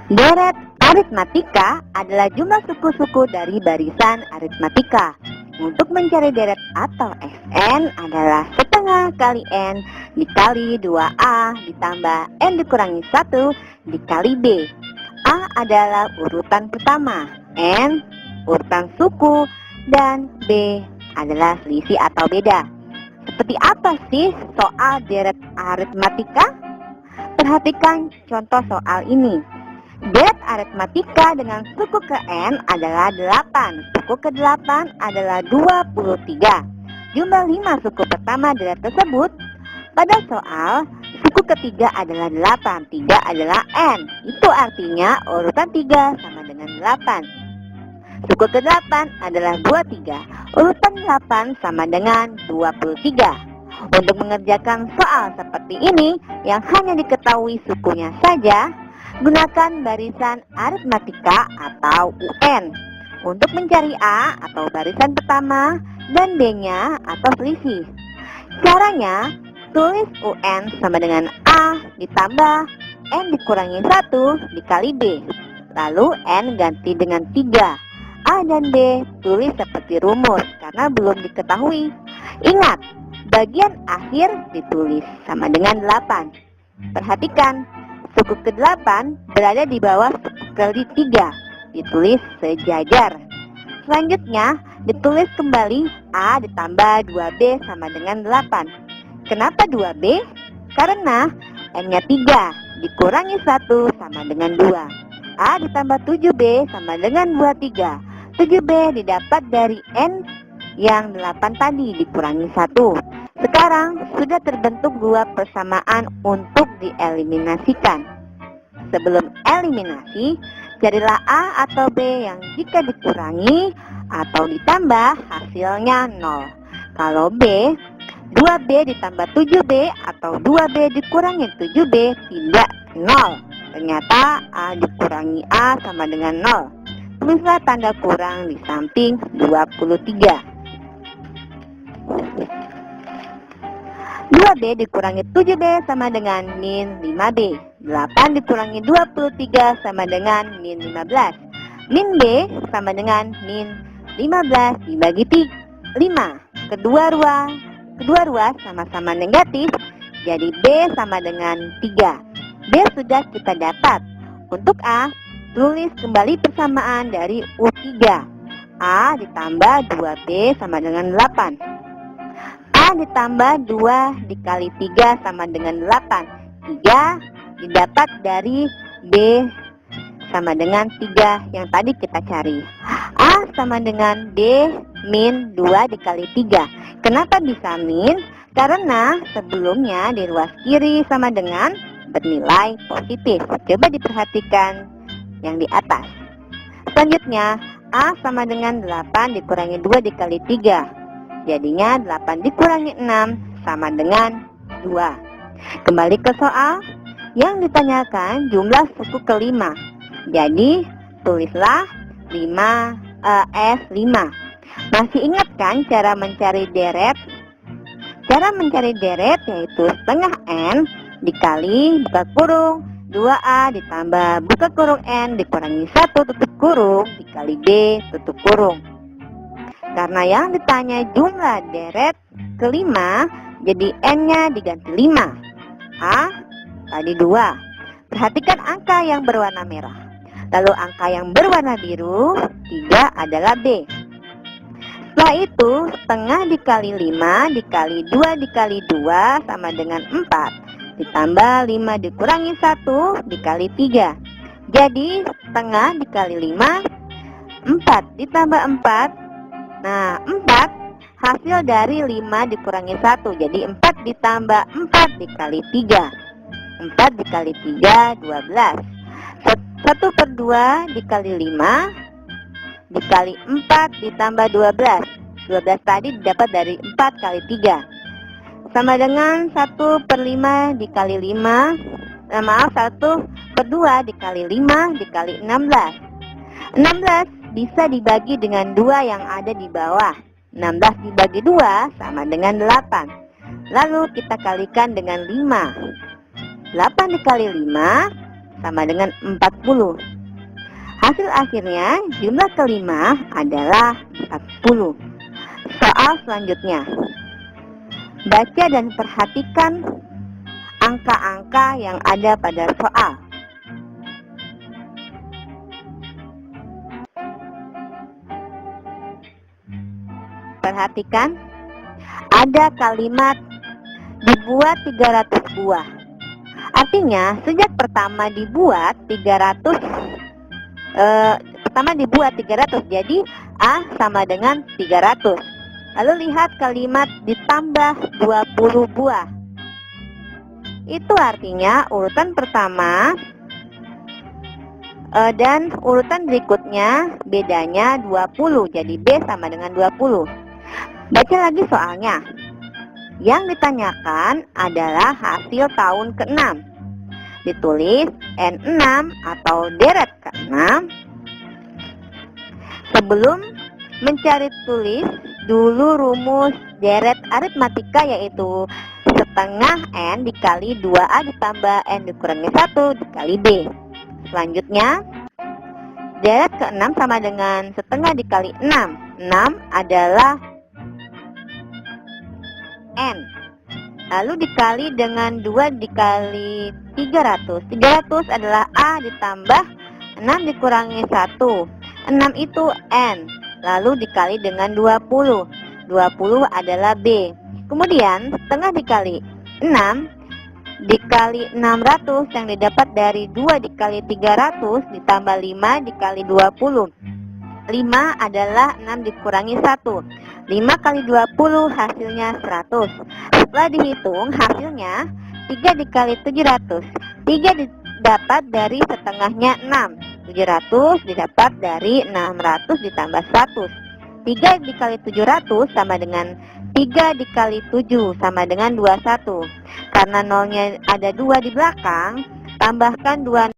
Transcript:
Deret aritmatika adalah jumlah suku-suku dari barisan aritmatika. Untuk mencari deret atau Sn adalah setengah kali N dikali 2A ditambah N dikurangi 1 dikali B. A adalah urutan pertama, N urutan suku, dan B adalah selisih atau beda. Seperti apa sih soal deret aritmatika? Perhatikan contoh soal ini. Deret aritmatika dengan suku ke N adalah 8. Suku ke 8 adalah 23. Jumlah 5 suku pertama deret tersebut. Pada soal, suku ketiga adalah 8. 3 adalah N. Itu artinya urutan 3 sama dengan 8. Suku ke 8 adalah 23. Urutan 8 sama dengan 23. Untuk mengerjakan soal seperti ini yang hanya diketahui sukunya saja, gunakan barisan aritmatika atau UN untuk mencari A atau barisan pertama dan B-nya atau selisih. Caranya, tulis UN sama dengan A ditambah N dikurangi 1 dikali B. Lalu N ganti dengan 3. A dan B tulis seperti rumus karena belum diketahui. Ingat, bagian akhir ditulis sama dengan 8. Perhatikan, suku ke-8 berada di bawah suku ke-3, ditulis sejajar. Selanjutnya, ditulis kembali A ditambah 2B sama dengan 8. Kenapa 2B? Karena N-nya 3, dikurangi 1 sama dengan 2. A ditambah 7B sama dengan 23. 7B didapat dari N yang 8 tadi, dikurangi 1. Sekarang sudah terbentuk dua persamaan untuk dieliminasikan. Sebelum eliminasi, carilah A atau B yang jika dikurangi atau ditambah hasilnya 0. Kalau B, 2B ditambah 7B atau 2B dikurangi 7B tidak 0. Ternyata A dikurangi A sama dengan 0. Tulislah tanda kurang di samping 23. 2B dikurangi 7B sama dengan min 5B. 8 dikurangi 23 sama dengan min 15. Min B sama dengan min 15 dibagi 5. Kedua ruas sama-sama negatif, jadi B sama dengan 3. B sudah kita dapat. Untuk A, tulis kembali persamaan dari U3. A ditambah 2B sama dengan 8. A ditambah 2 dikali 3 sama dengan 8. 3 didapat dari B sama dengan 3 yang tadi kita cari. A sama dengan B min 2 dikali 3. Kenapa bisa min? Karena sebelumnya di ruas kiri sama dengan bernilai positif. Coba diperhatikan yang di atas. Selanjutnya, A sama dengan 8 dikurangi 2 dikali 3. Jadinya 8 dikurangi 6 sama dengan 2. Kembali ke soal, yang ditanyakan jumlah suku ke-5. Jadi, tulislah S5. Masih ingat kan cara mencari deret? Cara mencari deret yaitu setengah N dikali buka kurung 2A ditambah buka kurung N dikurangi 1 tutup kurung dikali B tutup kurung. Karena yang ditanya jumlah deret ke-5, jadi N-nya diganti 5. A tadi 2. Perhatikan angka yang berwarna merah. Lalu angka yang berwarna biru, 3 adalah B. Setelah itu, setengah dikali 5 dikali 2 dikali 2 sama dengan 4. Ditambah 5 dikurangi 1 dikali 3. Jadi, setengah dikali 5, 4 ditambah 4. Nah, 4 hasil dari 5 dikurangi 1. Jadi 4 ditambah 4 dikali 3. 4 dikali 3, 12. 1/2 dikali 5 dikali 4 ditambah 12. 12 tadi didapat dari 4 kali 3. Sama dengan 1/5 dikali 5. 1/2 dikali 5 dikali 16. 16 bisa dibagi dengan 2 yang ada di bawah. 16 dibagi 2 sama dengan 8. Lalu kita kalikan dengan 5. 8 dikali 5 sama dengan 40. Hasil akhirnya jumlah kelima adalah 40. Soal selanjutnya. Baca dan perhatikan angka-angka yang ada pada soal. Perhatikan, ada kalimat dibuat 300 buah. Artinya, sejak pertama dibuat 300, jadi A sama dengan 300. Lalu lihat kalimat ditambah 20 buah. Itu artinya urutan pertama dan urutan berikutnya bedanya 20. Jadi B sama dengan 20. Baca lagi soalnya. Yang ditanyakan adalah hasil tahun ke-6. Ditulis N6 atau deret ke-6. Sebelum mencari, tulis dulu rumus deret aritmatika, yaitu setengah N dikali 2A ditambah N dikurangi 1 dikali B. Selanjutnya, deret ke-6 sama dengan setengah dikali 6. 6 adalah N. Lalu dikali dengan 2 dikali 300. 300 adalah A ditambah 6 dikurangi 1. 6 itu N. Lalu dikali dengan 20. 20 adalah B. Kemudian setengah dikali 6 dikali 600 yang didapat dari 2 dikali 300 ditambah 5 dikali 20. 5 adalah 6 dikurangi 1. 5 kali 20 hasilnya 100. Setelah dihitung hasilnya 3 dikali 700. 3 didapat dari setengahnya 6. 700 didapat dari 600 ditambah 100. 3 dikali 700 sama dengan 3 dikali 7 sama dengan 21. Karena nolnya ada 2 di belakang, tambahkan 2